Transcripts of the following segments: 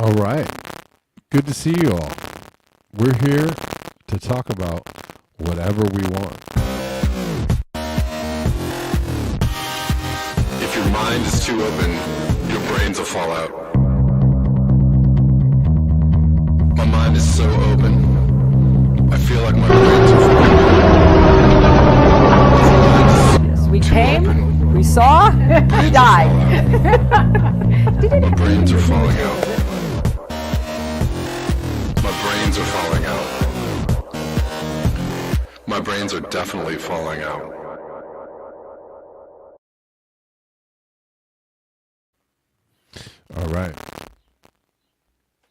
All right. Good to see you all. We're here to talk about whatever we want. If your mind is too open, your brains will fall out. My mind is so open, I feel like my brains are falling out. We came, we saw, we died. My brains are falling out. My brains are falling out. My brains are definitely falling out. All right.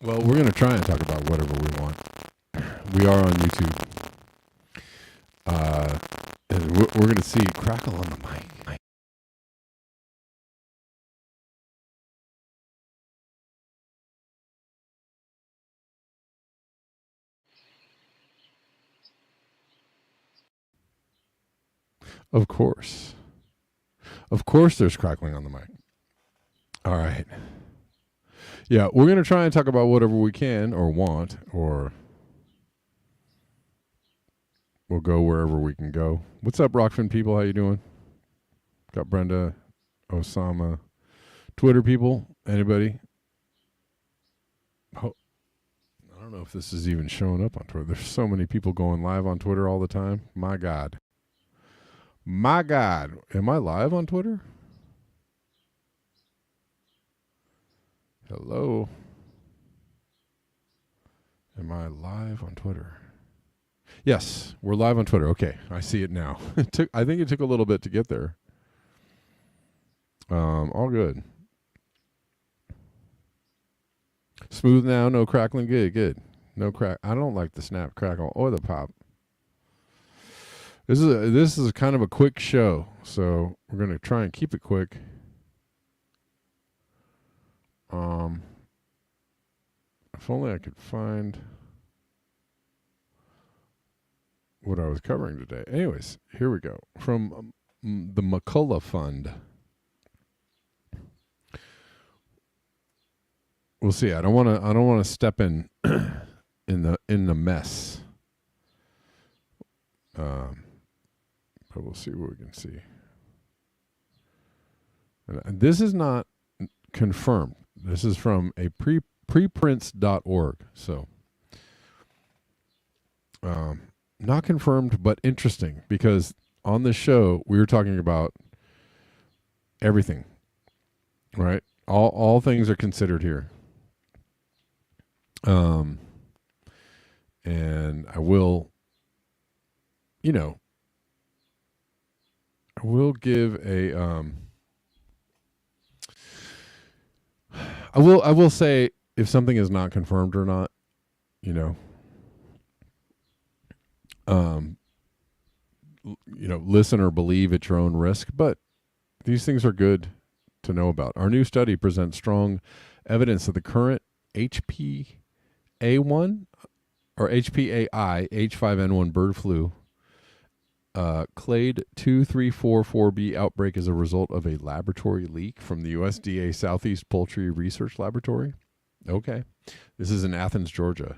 Well, we're going to try and talk about whatever we want. We are on YouTube. And we're going to see crackle on the mic. Of course. Of course there's crackling on the mic. All right. Yeah, we're going to try and talk about whatever we can or want, or we'll go wherever we can go. What's up, Rockfin people? How you doing? Got Brenda, Osama, Twitter people, anybody? Oh, I don't know if this is even showing up on Twitter. There's so many people going live on Twitter all the time. My God. My God. Am I live on Twitter? Hello. Am I live on Twitter? Yes, we're live on Twitter. Okay, I see it now. I think it took a little bit to get there. All good. Smooth now, no crackling. Good. No crack. I don't like the snap, crackle, or the pop. This is kind of a quick show, so we're gonna try and keep it quick. If only I could find what I was covering today. Anyways, here we go. From the McCullough Fund. We'll see. I don't want to step in in the mess. But we'll see what we can see. And this is not confirmed. This is from a preprints.org. So, not confirmed, but interesting, because on this show we were talking about everything, right? All things are considered here. And I will, I will give a, I will say if something is not confirmed or not, listen or believe at your own risk, but these things are good to know about. Our new study presents strong evidence that the current HPA1 or HPAI H5N1 bird flu clade 2344B outbreak is a result of a laboratory leak from the USDA Southeast Poultry Research Laboratory. Okay. This is in Athens, Georgia.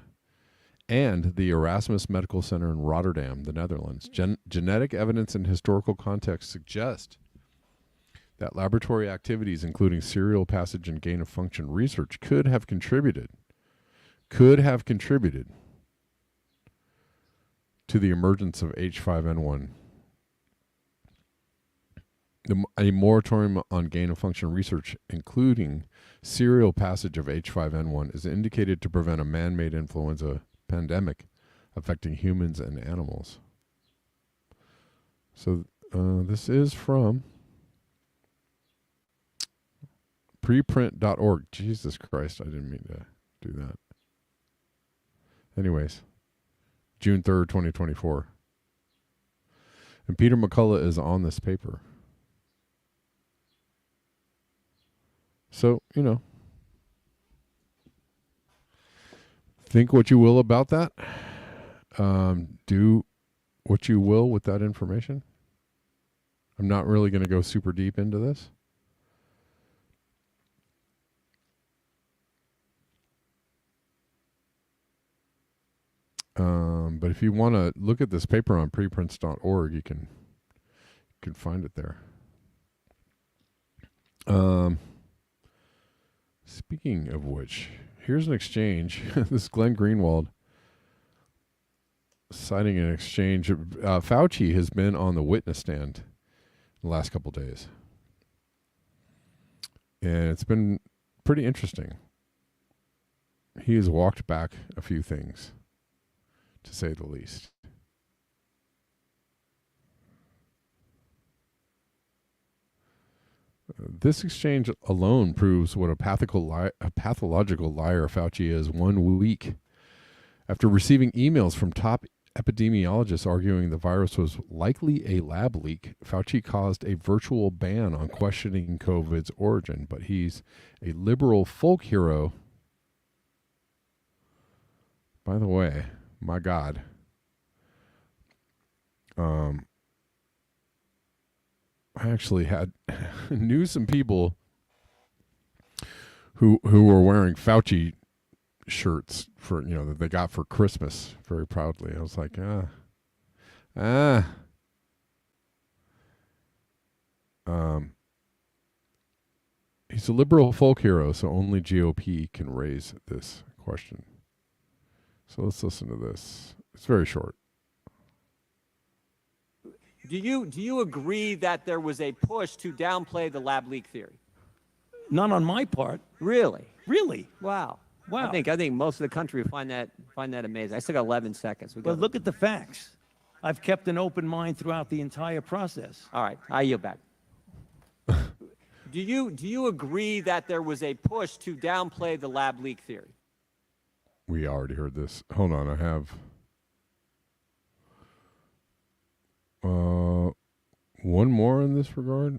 And the Erasmus Medical Center in Rotterdam, the Netherlands. Genetic evidence and historical context suggest that laboratory activities, including serial passage and gain of function research, could have contributed to the emergence of H5N1. A moratorium on gain of function research, including serial passage of H5N1, is indicated to prevent a man-made influenza pandemic affecting humans and animals. So this is from preprint.org. Jesus Christ, I didn't mean to do that. Anyways, June 3rd, 2024. And Peter McCullough is on this paper. So, think what you will about that. Do what you will with that information. I'm not really going to go super deep into this. But if you want to look at this paper on preprints.org, you can find it there. Speaking of which, here's an exchange. This is Glenn Greenwald citing an exchange. Fauci has been on the witness stand the last couple days, and it's been pretty interesting. He has walked back a few things, to say the least. This exchange alone proves what a pathological liar Fauci is 1 week after receiving emails from top epidemiologists arguing the virus was likely a lab leak. Fauci caused a virtual ban on questioning COVID's origin, but he's a liberal folk hero. By the way, my God. I actually knew some people who were wearing Fauci shirts for that they got for Christmas very proudly. I was like, he's a liberal folk hero, so only GOP can raise this question. So let's listen to this. It's very short. Do you agree that there was a push to downplay the lab leak theory? Not on my part. Really? Really? Wow. Wow. I think most of the country would find that amazing. I still got 11 seconds. Well, look at the facts. I've kept an open mind throughout the entire process. All right, I yield back. Do you agree that there was a push to downplay the lab leak theory? We already heard this. Hold on, I have one more in this regard.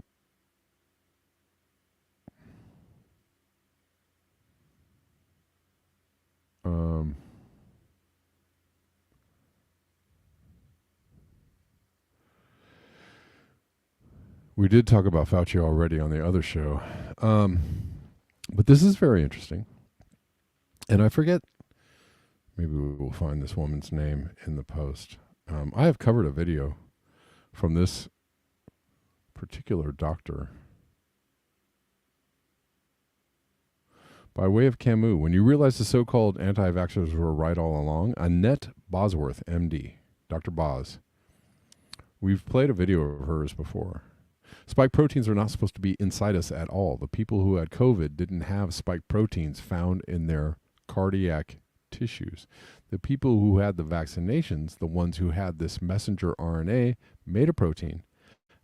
We did talk about Fauci already on the other show. But this is very interesting. And I forget, maybe we will find this woman's name in the post. I have covered a video from this particular doctor. By way of Camus, when you realize the so-called anti-vaxxers were right all along, Annette Bosworth, MD, Dr. Boz. We've played a video of hers before. Spike proteins are not supposed to be inside us at all. The people who had COVID didn't have spike proteins found in their cardiac tissues. The people who had the vaccinations, the ones who had this messenger RNA, made a protein,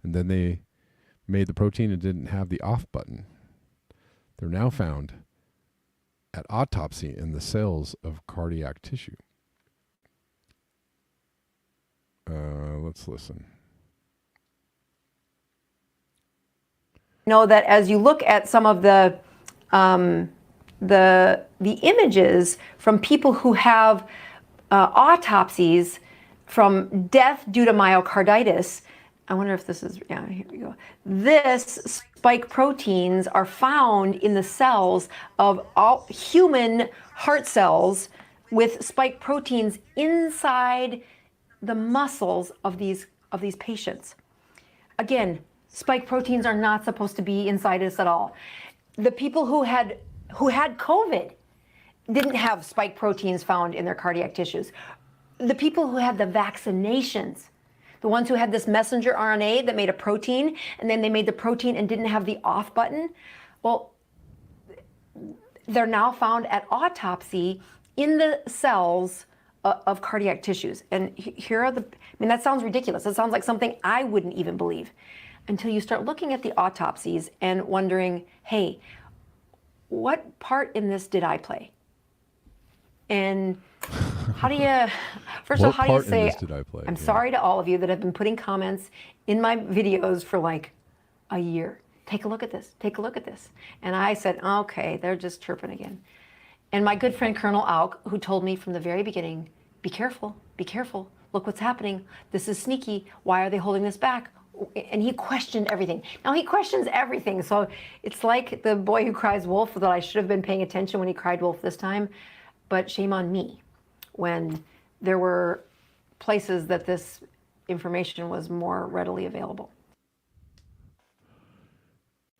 and then they made the protein and didn't have the off button. They're now found at autopsy in the cells of cardiac tissue. Let's listen. Know that as you look at some of the images from people who have autopsies from death due to myocarditis, I wonder if this is, yeah, here we go. This spike proteins are found in the cells of all human heart cells with spike proteins inside the muscles of these patients. Again, spike proteins are not supposed to be inside us at all. The people who had COVID didn't have spike proteins found in their cardiac tissues. The people who had the vaccinations, the ones who had this messenger RNA that made a protein, and then they made the protein and didn't have the off button, well, they're now found at autopsy in the cells of cardiac tissues. And here are that sounds ridiculous. It sounds like something I wouldn't even believe until you start looking at the autopsies and wondering, hey, what part in this did I play? And How do you, first of all, What how do you part in say, this did I play? I'm Yeah. sorry to all of you that have been putting comments in my videos for like a year. Take a look at this, take a look at this. And I said, okay, they're just chirping again. And my good friend Colonel Auk, who told me from the very beginning, be careful, look what's happening. This is sneaky, why are they holding this back? And he questioned everything. Now he questions everything. So it's like the boy who cries wolf, that I should have been paying attention when he cried wolf this time, but shame on me when there were places that this information was more readily available.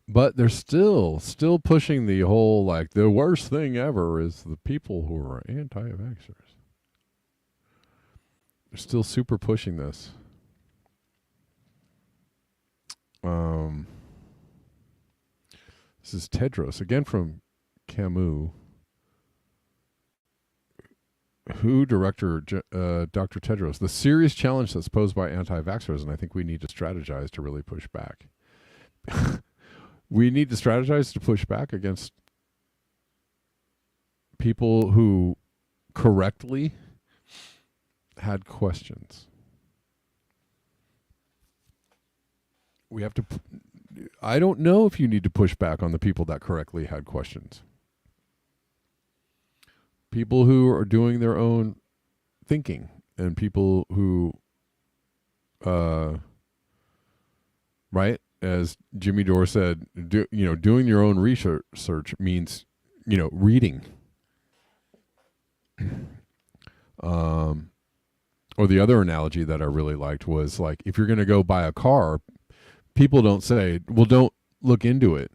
But they're still pushing the whole, like, the worst thing ever is the people who are anti-vaxxers. They're still super pushing this. This is Tedros, again from Camus. WHO Director Dr. Tedros, the serious challenge that's posed by anti-vaxxers, and I think we need to strategize to really push back. We need to strategize to push back against people who correctly had questions. We have to, I don't know if you need to push back on the people that correctly had questions. People who are doing their own thinking, and people who, right? As Jimmy Dore said, doing your own research means, reading. Or the other analogy that I really liked was, like, if you're going to go buy a car, people don't say, well, don't look into it.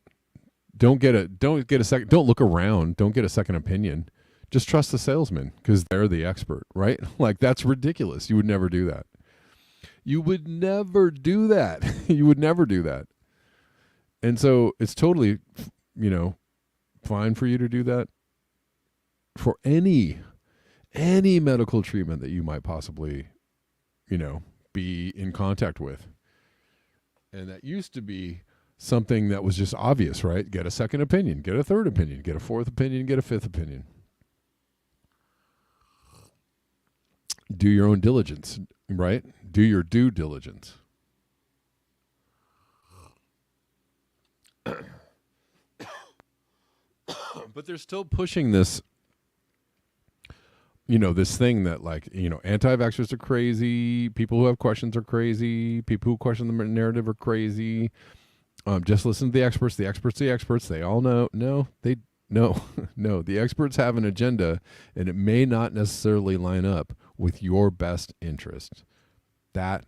Don't get a second, don't look around. Don't get a second opinion. Just trust the salesman because they're the expert, right? Like, that's ridiculous. You would never do that. You would never do that. You would never do that. And so it's totally, fine for you to do that for any medical treatment that you might possibly, be in contact with. And that used to be something that was just obvious, right? Get a second opinion, get a third opinion, get a fourth opinion, get a fifth opinion. Do your own diligence, right? Do your due diligence. But they're still pushing this, this thing that, like, anti-vaxxers are crazy, people who have questions are crazy, people who question the narrative are crazy. Just listen to the experts. The experts, they all know. No, the experts have an agenda, and it may not necessarily line up with your best interest. That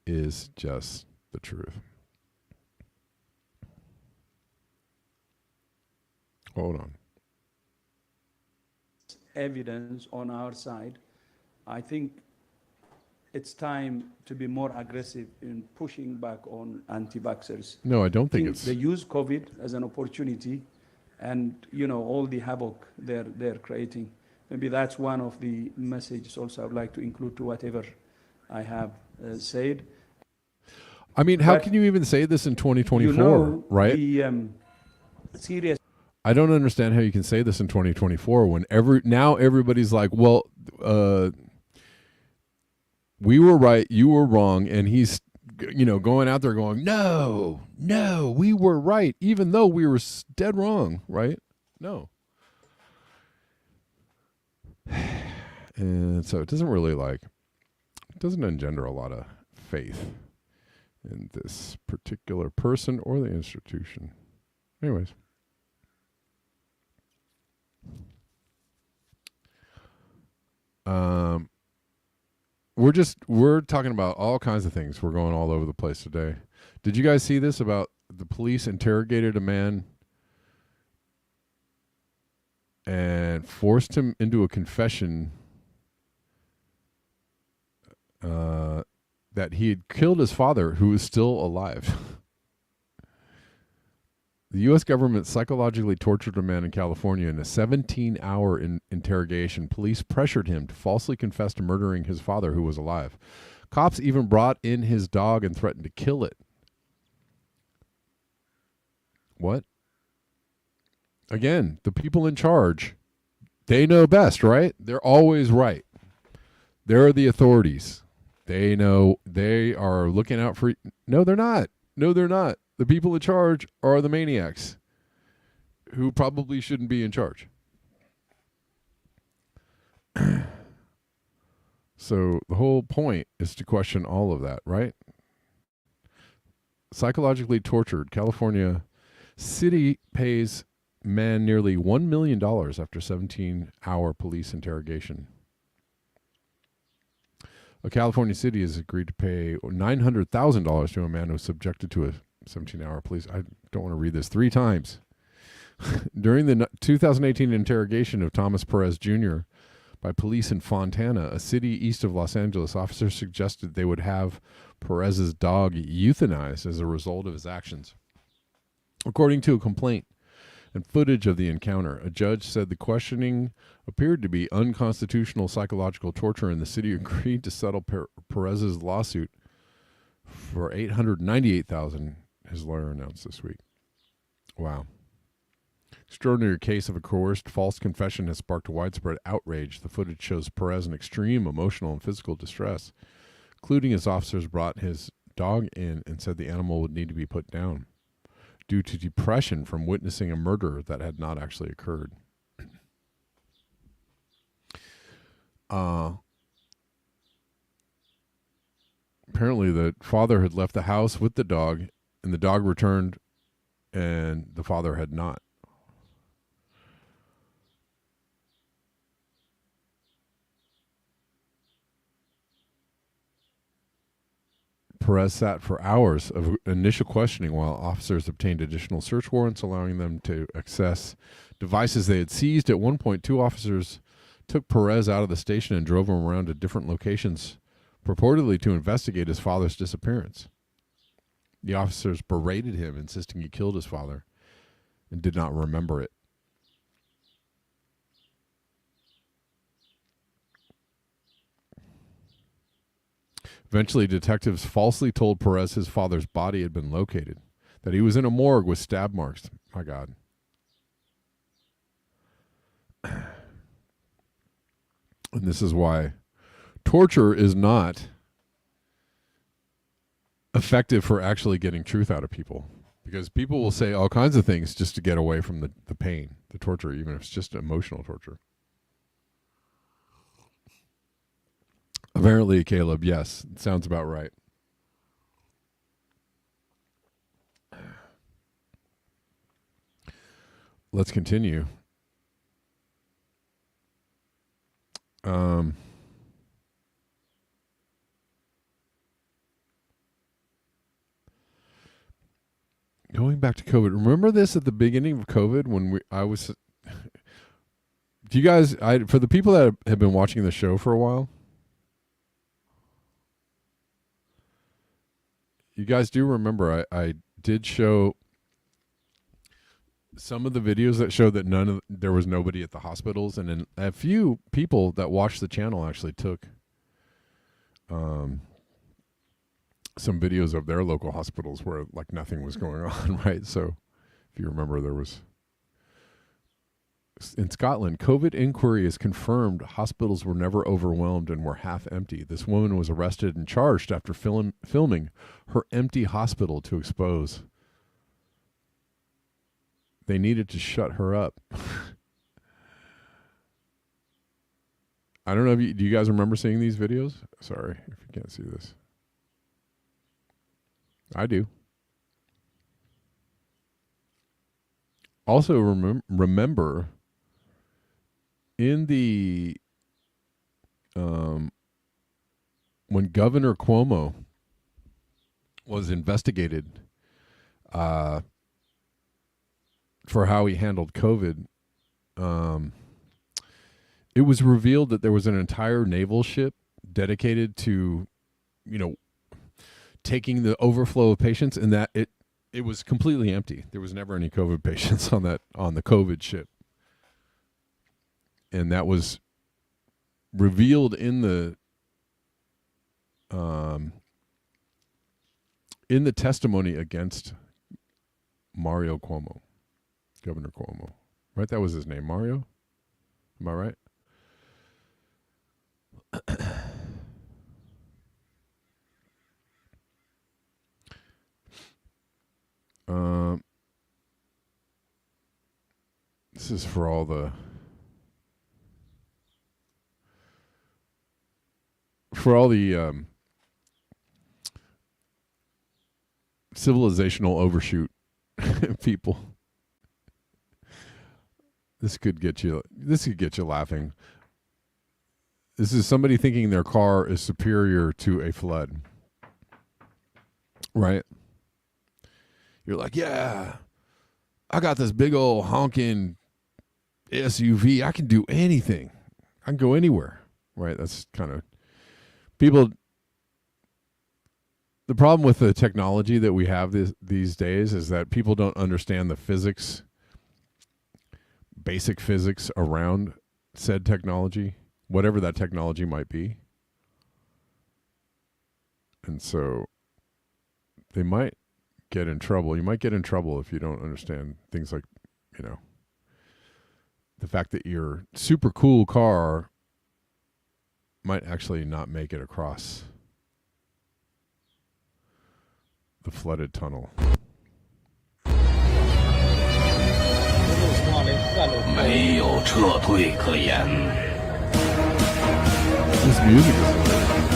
is just the truth. Hold on. Evidence on our side. I think it's time to be more aggressive in pushing back on anti-vaxxers. No, I don't think it's... They use COVID as an opportunity, and all the havoc they're creating. Maybe that's one of the messages also I'd like to include to whatever I have said. I mean, how can you even say this in 2024, right? The serious... I don't understand how you can say this in 2024 when now everybody's like, well, we were right, you were wrong, and he's, going out there going, no, we were right, even though we were dead wrong, right? No. And so it doesn't really, it doesn't engender a lot of faith in this particular person or the institution. Anyways. We're talking about all kinds of things. We're going all over the place today. Did you guys see this about the police interrogated a man and forced him into a confession that he had killed his father, who was still alive? The U.S. government psychologically tortured a man in California in a 17-hour interrogation. Police pressured him to falsely confess to murdering his father, who was alive. Cops even brought in his dog and threatened to kill it. What? Again, the people in charge, They know best, right? They're always right. They're the authorities. They know. They are looking out for. No, they're not. No, they're not. The people in charge are the maniacs who probably shouldn't be in charge. So the whole point is to question all of that, right? Psychologically tortured. California city pays man nearly $1 million after 17-hour police interrogation. A California city has agreed to pay $900,000 to a man who was subjected to a 17-hour police. I don't want to read this 3 times. During the 2018 interrogation of Thomas Perez Jr. by police in Fontana, a city east of Los Angeles, officers suggested they would have Perez's dog euthanized as a result of his actions. According to a complaint and footage of the encounter, a judge said the questioning appeared to be unconstitutional psychological torture, and the city agreed to settle Perez's lawsuit for $898,000, his lawyer announced this week. Wow. Extraordinary case of a coerced false confession has sparked widespread outrage. The footage shows Perez in extreme emotional and physical distress, including as officers brought his dog in and said the animal would need to be put down due to depression from witnessing a murder that had not actually occurred. Apparently the father had left the house with the dog, and the dog returned, and the father had not. Perez sat for hours of initial questioning while officers obtained additional search warrants, allowing them to access devices they had seized. At one point, 2 officers took Perez out of the station and drove him around to different locations, purportedly to investigate his father's disappearance. The officers berated him, insisting he killed his father and did not remember it. Eventually, detectives falsely told Perez his father's body had been located, that he was in a morgue with stab marks. My God. And this is why torture is not effective for actually getting truth out of people. Because people will say all kinds of things just to get away from the pain, the torture, even if it's just emotional torture. Apparently, Caleb, yes, it sounds about right. Let's continue. Going back to COVID, remember this at the beginning of COVID when I was. Do you guys? For the people that have been watching the show for a while, you guys do remember I did show some of the videos that showed that there was nobody at the hospitals, and then a few people that watched the channel actually took some videos of their local hospitals where like nothing was going on, right? So if you remember, there was in Scotland, COVID inquiry is confirmed hospitals were never overwhelmed and were half empty. This woman was arrested and charged after filming her empty hospital to expose. They needed to shut her up. I don't know if do you guys remember seeing these videos? Sorry if you can't see this. I do. Also remember in the when Governor Cuomo was investigated for how he handled COVID, it was revealed that there was an entire naval ship dedicated to, taking the overflow of patients, and that it was completely empty. There was never any COVID patients on the COVID ship. And that was revealed in the testimony against Mario Cuomo, Governor Cuomo, right? That was his name, Mario. Am I right? This is for all the civilizational overshoot people. This could get you laughing. This is somebody thinking their car is superior to a flood. Right? You're like, yeah, I got this big old honking SUV. I can do anything. I can go anywhere. Right? That's kind of people. The problem with the technology that we have these days is that people don't understand the physics, basic physics around said technology, whatever that technology might be. And so they might get in trouble. You might get in trouble if you don't understand things like, the fact that your super cool car might actually not make it across the flooded tunnel. This music is hilarious.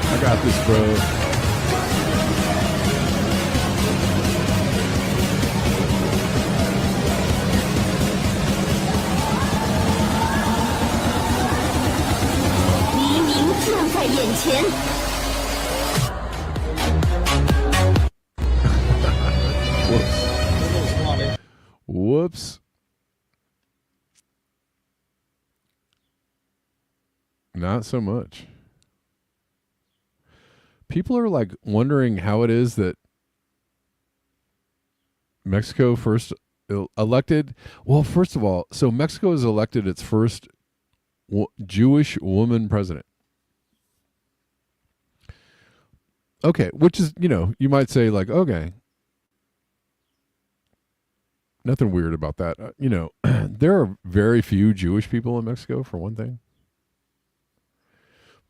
I got this, bro. Whoops. Not so much. People are like wondering how it is that Mexico first elected. Well, first of all, so Mexico has elected its first Jewish woman president. Okay, which is, you might say like, okay, nothing weird about that. There are very few Jewish people in Mexico, for one thing.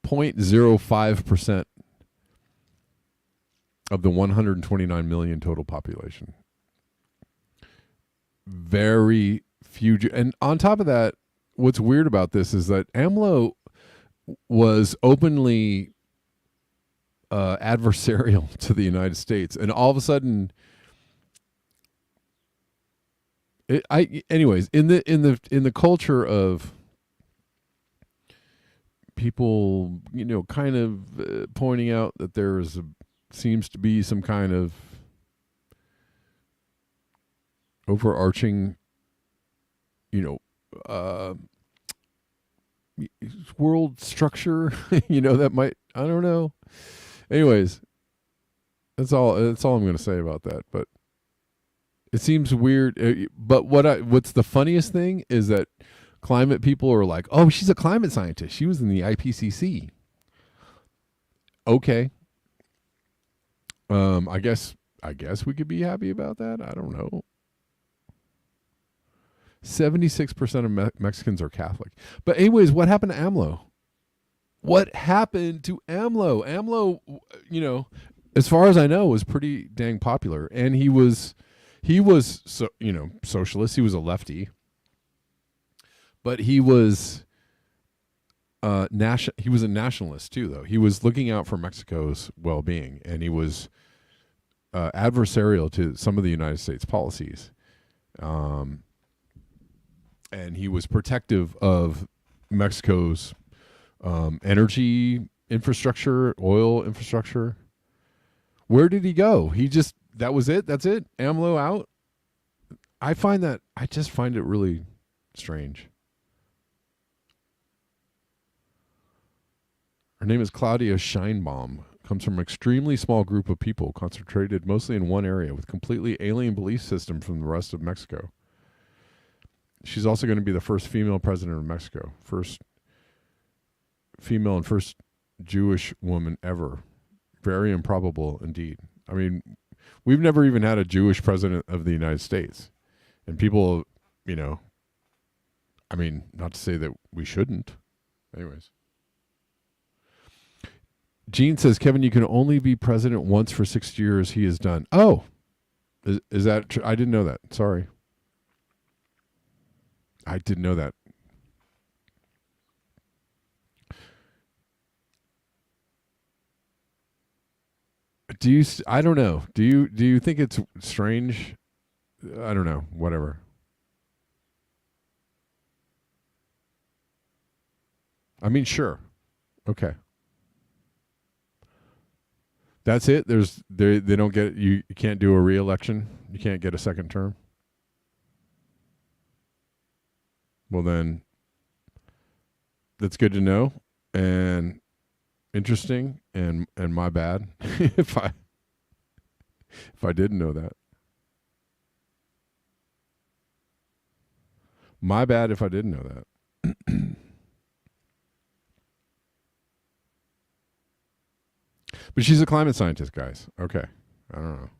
0.05% of the 129 million total population. Very few. And on top of that, what's weird about this is that AMLO was openly adversarial to the United States, and all of a sudden, anyways, in the culture of people, kind of pointing out that seems to be some kind of overarching, world structure, that might, I don't know. Anyways, that's all I'm going to say about that. But it seems weird. But what's the funniest thing is that climate people are like, oh, she's a climate scientist. She was in the IPCC. Okay. I guess we could be happy about that. I don't know. 76% of Mexicans are Catholic. But anyways, what happened to AMLO? What happened to AMLO? AMLO, as far as I know, was pretty dang popular, and he was socialist. He was a lefty, but he was he was a nationalist too, though. He was looking out for Mexico's well-being, and he was adversarial to some of the United States policies, and he was protective of Mexico's energy infrastructure, oil infrastructure. Where did he go? That was it? That's it? AMLO out? I just find it really strange. Her name is Claudia Scheinbaum. Comes from an extremely small group of people concentrated mostly in one area with completely alien belief system from the rest of Mexico. She's also going to be the first female president of Mexico. First female and first Jewish woman ever Very improbable indeed. I mean, we've never even had a Jewish president of the United States. And people, you know, I mean, not to say that we shouldn't. Anyways. Gene says, Kevin, you can only be president once for 6 years. He is done. Oh, is that true? I didn't know that. Sorry. I didn't know that. I don't know. Do you think it's strange? I don't know. Whatever. I mean, sure. Okay. That's it. They don't get you can't do a re-election. You can't get a second term. Well then, that's good to know and interesting and my bad if I didn't know that. My bad if I didn't know that. But she's a climate scientist, guys. Okay. I don't know.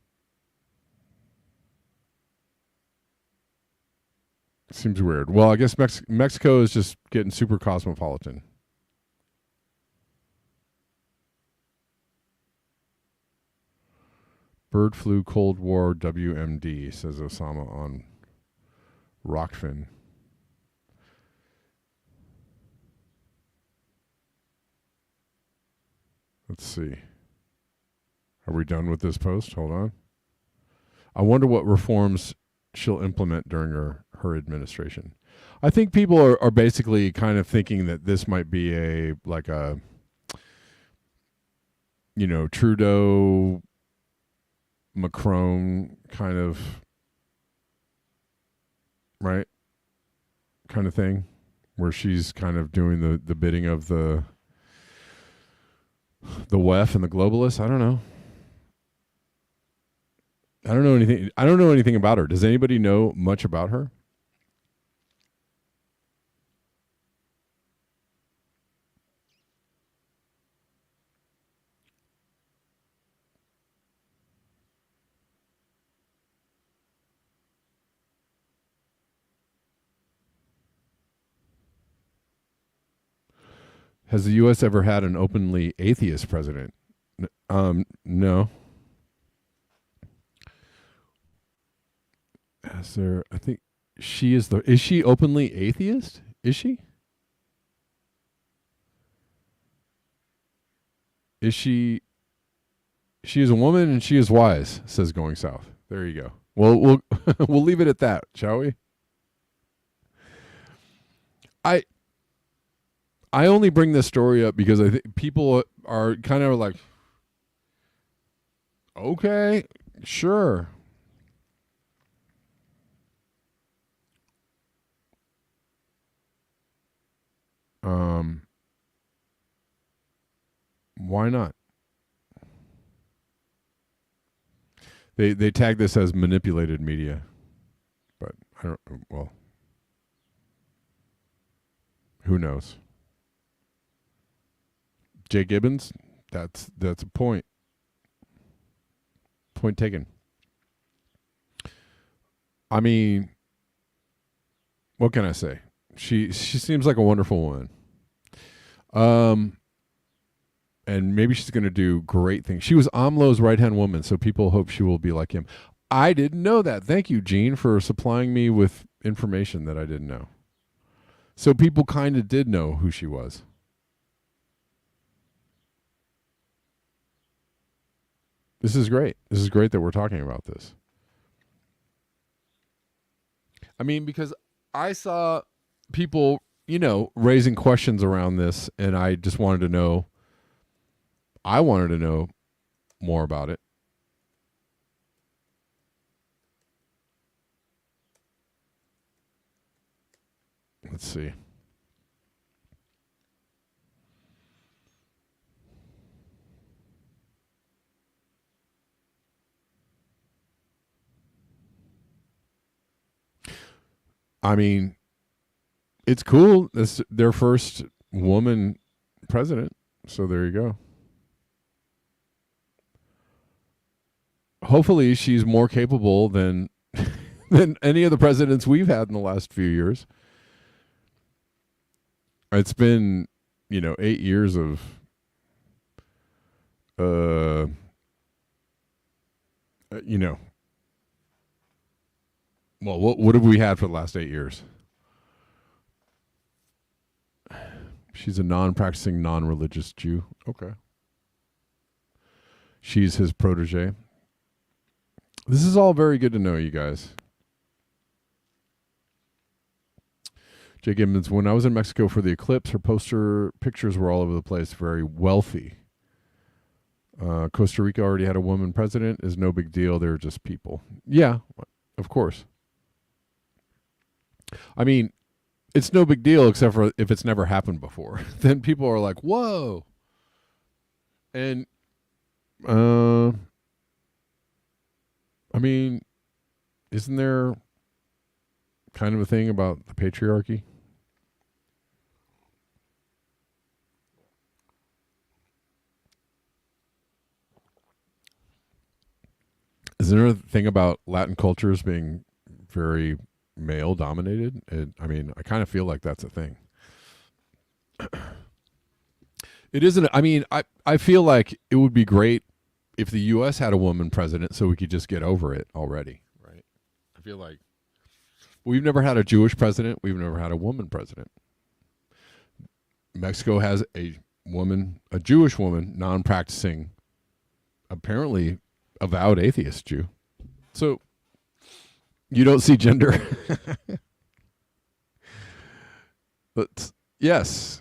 Seems weird. Well, I guess Mexico is just getting super cosmopolitan. Bird flu, Cold War, WMD, says Osama on Rockfin. Let's see. Are we done with this post? Hold on. I wonder what reforms she'll implement during her administration. I think people are basically kind of thinking that this might be a Trudeau, Macron kind of, right? Kind of thing, where she's kind of doing the bidding of the WEF and the globalists. I don't know. I don't know anything about her. Does anybody know much about her? Has the U.S. ever had an openly atheist president? No. Is there? I think she is Is she openly atheist? Is she? Is she? She is a woman and she is wise, says Going South. There you go. Well, we'll leave it at that, shall we? I only bring this story up because I think people are kind of like, okay, sure. Why not? They tag this as manipulated media, but I don't. Well, who knows? Jay Gibbons, that's a point. Point taken. I mean, what can I say? She seems like a wonderful woman. And maybe she's going to do great things. She was AMLO's right-hand woman, so people hope she will be like him. I didn't know that. Thank you, Gene, for supplying me with information that I didn't know. So people kind of did know who she was. This is great. This is great that we're talking about this. I mean, because I saw people, raising questions around this, and I just wanted to know. I wanted to know more about it. Let's see. I mean, it's cool. It's their first woman president. So there you go. hopefully she's more capable than than any of the presidents we've had in the last few years. It's been, 8 years of well, what have we had for the last 8 years? She's a non-practicing, non-religious Jew. Okay. She's his protege. This is all very good to know, you guys. Jay Gibbons, when I was in Mexico for the eclipse, her poster pictures were all over the place, very wealthy. Costa Rica already had a woman president. Is no big deal. They're just people. Yeah, of course. I mean, it's no big deal except for if it's never happened before. Then people are like, whoa. And, I mean, isn't there kind of a thing about the patriarchy? Isn't there a thing about Latin cultures being very male dominated? I kind of feel like that's a thing. It isn't. I feel like it would be great if the U.S. had a woman president so we could just get over it already, right? I feel like we've never had a Jewish president. We've never had a woman president. Mexico has a Jewish woman, non-practicing, apparently avowed atheist Jew. So you don't see gender. But yes.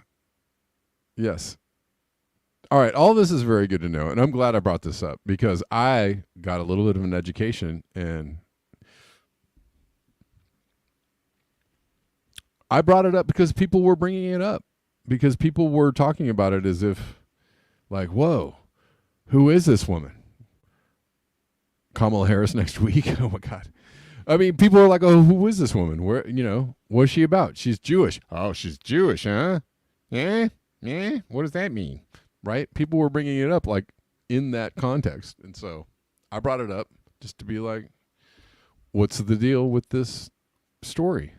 All right. All this is very good to know. And I'm glad I brought this up because I got a little bit of an education and I brought it up because people were bringing it up, because people were talking about it as if like, whoa, who is this woman? Kamala Harris next week. Oh my God. I mean, people are like, oh, who is this woman? Where, what's she about? She's Jewish. Oh, she's Jewish, huh? Yeah. What does that mean? Right? People were bringing it up like in that context. And so I brought it up just to be like, what's the deal with this story?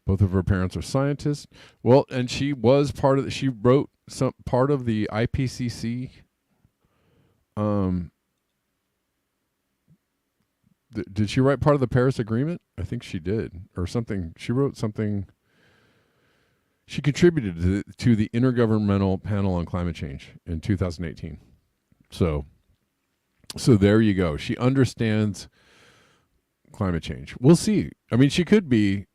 Both of her parents are scientists. Well, and she was she wrote some part of the IPCC. Did she write part of the Paris Agreement? I think she did, or something. She wrote something. She contributed to the Intergovernmental Panel on Climate Change in 2018. So there you go. She understands climate change. We'll see. I mean, she could be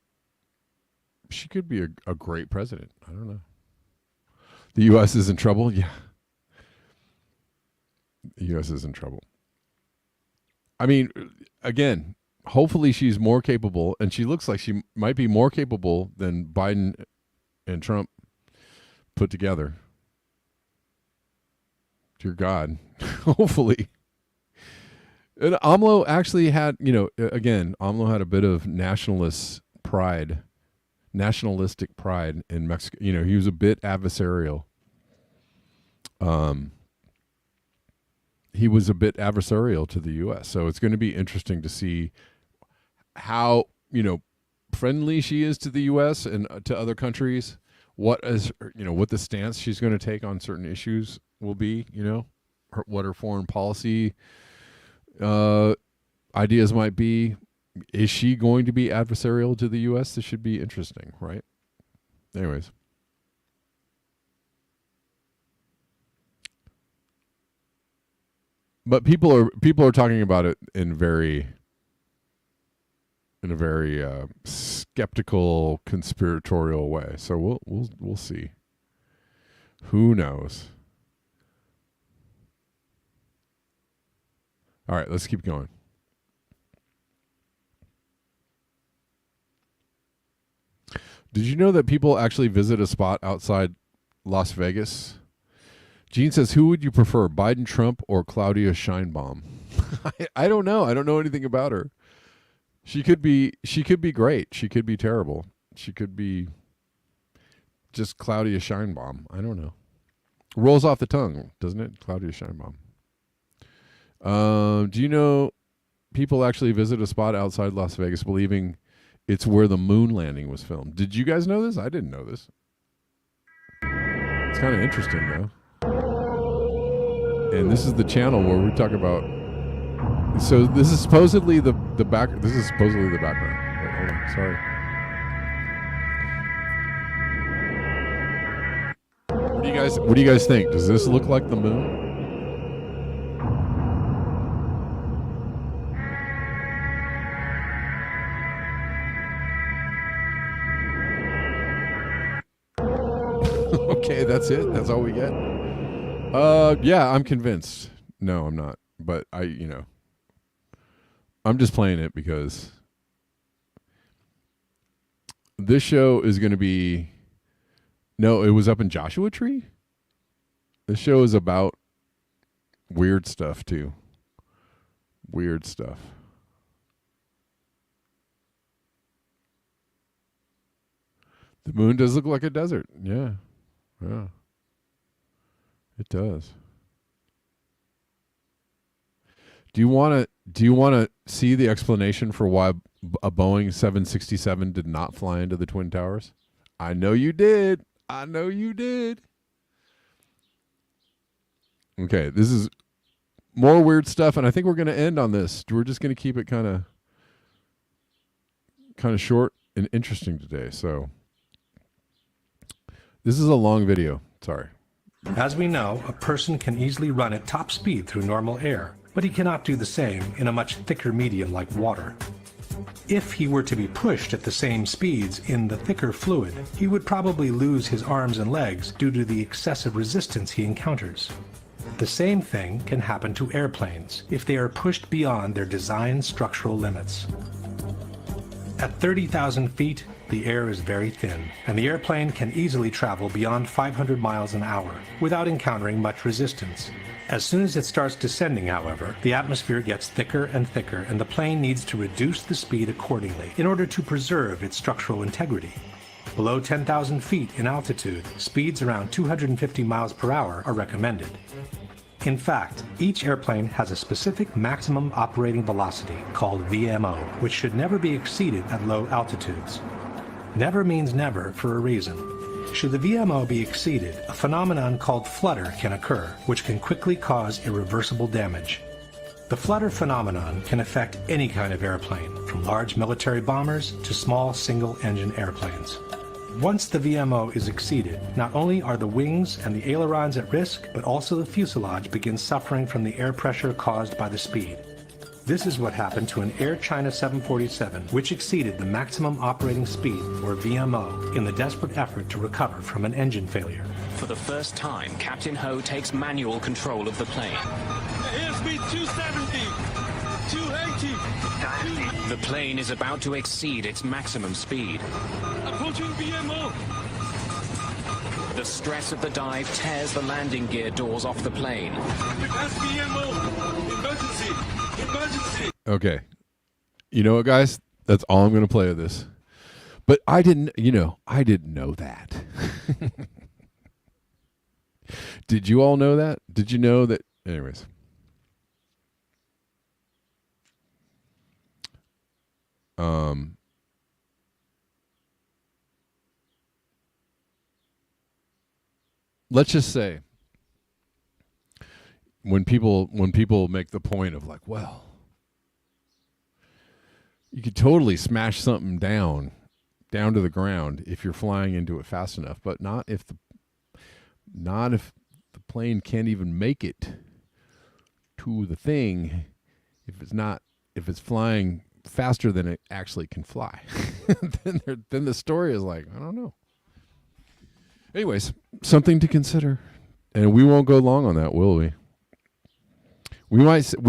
a great president. I don't know. The U.S. is in trouble. Yeah. The U.S. is in trouble. I mean, again, hopefully she's more capable, and she looks like she might be more capable than Biden and Trump put together. Dear God. Hopefully. And AMLO actually had, AMLO had a bit of nationalistic pride in Mexico. He was a bit adversarial. He was a bit adversarial to the U.S. So it's going to be interesting to see how, friendly she is to the U.S. and to other countries. What the stance she's going to take on certain issues will be, what her foreign policy ideas might be. Is she going to be adversarial to the U.S.? This should be interesting, right? Anyways. But people are talking about it in a very skeptical, conspiratorial way. So we'll see. Who knows? All right, let's keep going. Did you know that people actually visit a spot outside Las Vegas? Gene says, who would you prefer, Biden, Trump, or Claudia Sheinbaum? I don't know. I don't know anything about her. She could be great. She could be terrible. She could be just Claudia Sheinbaum. I don't know. Rolls off the tongue, doesn't it? Claudia Scheinbaum. Do you know people actually visit a spot outside Las Vegas believing it's where the moon landing was filmed? Did you guys know this? I didn't know this. It's kind of interesting, though. And this is the channel where we talk about. So this is supposedly the back. This is supposedly the background. Wait, hold on. Sorry. What do you guys think? Does this look like the moon? Okay, that's it. That's all we get. Yeah, I'm convinced. No, I'm not. But I'm just playing it because this show is going to be. No, it was up in Joshua Tree. This show is about weird stuff too. Weird stuff. The moon does look like a desert. Yeah. Yeah. It does. Do you want to see the explanation for why a Boeing 767 did not fly into the Twin Towers? I know you did. I know you did. Okay, this is more weird stuff, and I think we're going to end on this. We're just going to keep it kind of short and interesting today. So this is a long video. Sorry. As we know, a person can easily run at top speed through normal air, but he cannot do the same in a much thicker medium like water. If he were to be pushed at the same speeds in the thicker fluid, he would probably lose his arms and legs due to the excessive resistance he encounters. The same thing can happen to airplanes if they are pushed beyond their design structural limits. At 30,000 feet, the air is very thin, and the airplane can easily travel beyond 500 miles an hour without encountering much resistance. As soon as it starts descending, however, the atmosphere gets thicker and thicker, and the plane needs to reduce the speed accordingly in order to preserve its structural integrity. Below 10,000 feet in altitude, speeds around 250 miles per hour are recommended. In fact, each airplane has a specific maximum operating velocity called VMO, which should never be exceeded at low altitudes. Never means never for a reason. Should the VMO be exceeded, a phenomenon called flutter can occur, which can quickly cause irreversible damage. The flutter phenomenon can affect any kind of airplane, from large military bombers to small single-engine airplanes. Once the VMO is exceeded, not only are the wings and the ailerons at risk, but also the fuselage begins suffering from the air pressure caused by the speed. This is what happened to an Air China 747, which exceeded the maximum operating speed, or VMO, in the desperate effort to recover from an engine failure. For the first time, Captain Ho takes manual control of the plane. Airspeed 270, 280. The plane is about to exceed its maximum speed. Approaching VMO. The stress of the dive tears the landing gear doors off the plane. That's VMO. Emergency. Emergency. Okay. You know what, guys? That's all I'm going to play of this. But I didn't know that. Did you all know that? Did you know that? Anyways. Let's just say when people make the point of like, well, you could totally smash something down to the ground if you're flying into it fast enough, but not if the plane can't even make it to the thing if it's flying faster than it actually can fly. then the story is like, I don't know. Anyways, something to consider, and we won't go long on that, will we? We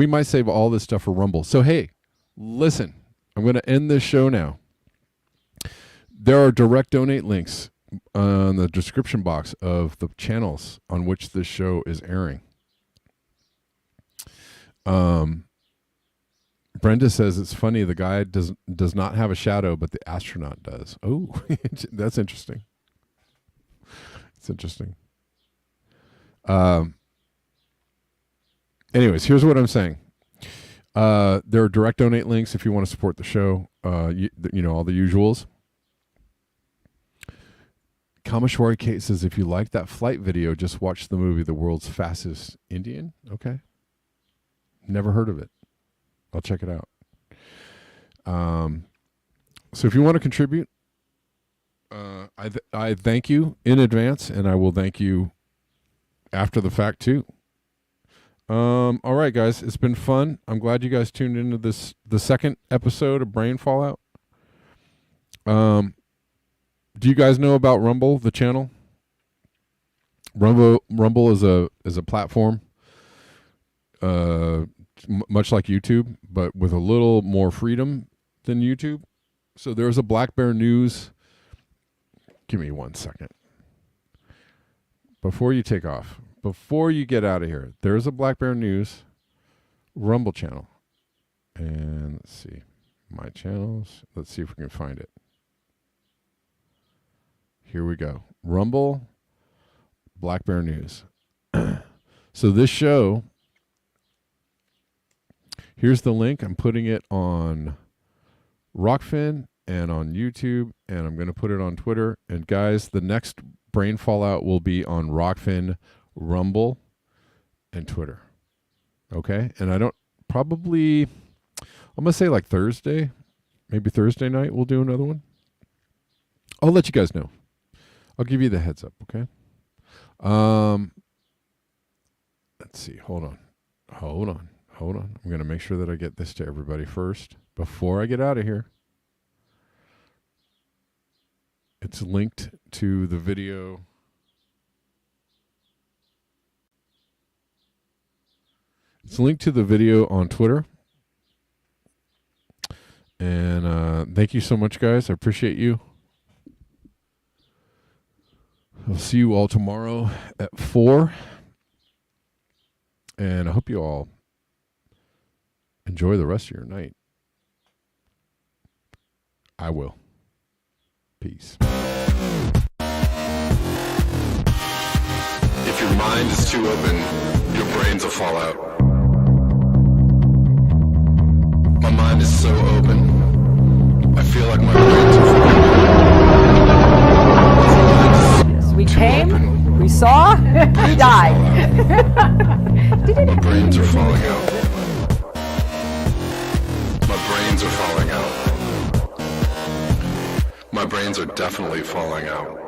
might save all this stuff for Rumble. So hey, listen, I'm going to end this show now. There are direct donate links on the description box of the channels on which this show is airing. Brenda says it's funny the guy does not have a shadow, but the astronaut does. Oh, that's interesting. It's interesting. Anyways, here's what I'm saying. There are direct donate links if you want to support the show. You know, all the usuals. Kameshwari Kate says, if you like that flight video, just watch the movie The World's Fastest Indian. Okay. Never heard of it. I'll check it out. So if you want to contribute, I thank you in advance, and I will thank you after the fact too. All right, guys, it's been fun. I'm glad you guys tuned into the second episode of Brain Fallout. Do you guys know about Rumble, the channel? Rumble is a platform, much like YouTube, but with a little more freedom than YouTube. So there's a Black Bear News. Give me 1 second. Before you take off, before you get out of here, there's a Black Bear News Rumble channel. And let's see. My channels. Let's see if we can find it. Here we go. Rumble, Black Bear News. So this show, here's the link. I'm putting it on Rockfin and on YouTube, and I'm going to put it on Twitter. And guys, the next Brain Fallout will be on Rockfin, Rumble, and Twitter. Okay? And I'm going to say like Thursday, maybe Thursday night we'll do another one. I'll let you guys know. I'll give you the heads up, okay? Let's see. Hold on. I'm going to make sure that I get this to everybody first before I get out of here. It's linked to the video. It's linked to the video on Twitter. And thank you so much, guys. I appreciate you. I'll see you all tomorrow at 4. And I hope you all enjoy the rest of your night. I will. Peace. If your mind is too open, your brains will fall out. My mind is so open. I feel like my brains are falling out. We came, we saw, we died. My brains are falling out. My brains are falling out. My brains are definitely falling out.